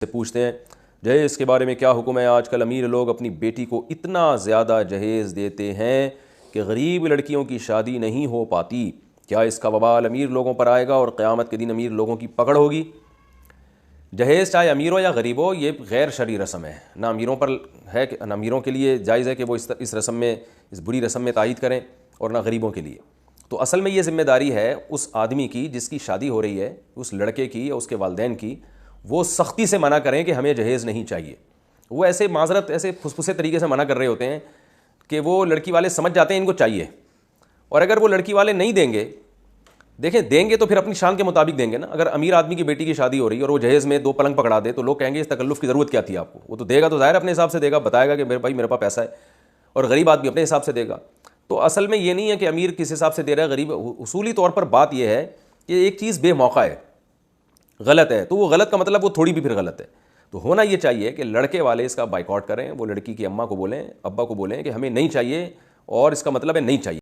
سے پوچھتے ہیں جہیز کے بارے میں کیا حکم ہے؟ آج کل امیر لوگ اپنی بیٹی کو اتنا زیادہ جہیز دیتے ہیں کہ غریب لڑکیوں کی شادی نہیں ہو پاتی. کیا اس کا وبال امیر لوگوں پر آئے گا اور قیامت کے دن امیر لوگوں کی پکڑ ہوگی؟ جہیز چاہے امیر ہو یا غریب ہو یہ غیر شرعی رسم ہے. نہ امیروں پر ہے کہ نہ امیروں کے لیے جائز ہے کہ وہ اس رسم میں اس بری رسم میں تائید کریں اور نہ غریبوں کے لیے. تو اصل میں یہ ذمہ داری ہے اس آدمی کی جس کی شادی ہو رہی ہے، اس لڑکے کی یا اس کے والدین کی. وہ سختی سے منع کریں کہ ہمیں جہیز نہیں چاہیے. وہ ایسے معذرت ایسے پھسپھسے طریقے سے منع کر رہے ہوتے ہیں کہ وہ لڑکی والے سمجھ جاتے ہیں ان کو چاہیے. اور اگر وہ لڑکی والے نہیں دیں گے، دیکھیں دیں گے تو پھر اپنی شان کے مطابق دیں گے نا. اگر امیر آدمی کی بیٹی کی شادی ہو رہی ہے اور وہ جہیز میں 2 پلنگ پکڑا دے تو لوگ کہیں گے اس تکلف کی ضرورت کیا تھی آپ کو. وہ تو دے گا تو ظاہر اپنے حساب سے دے گا، بتائے گا کہ میرے بھائی میرے پاس پیسہ ہے. اور غریب آدمی اپنے حساب سے دے گا. تو اصل میں یہ نہیں ہے کہ امیر کس حساب سے دے رہا ہے غریب. اصولی طور پر بات یہ ہے کہ ایک چیز بے موقع ہے، غلط ہے، تو وہ غلط کا مطلب وہ تھوڑی بھی پھر غلط ہے. تو ہونا یہ چاہیے کہ لڑکے والے اس کا بائیکاٹ کریں، وہ لڑکی کی اماں کو بولیں، ابا کو بولیں کہ ہمیں نہیں چاہیے، اور اس کا مطلب ہے نہیں چاہیے.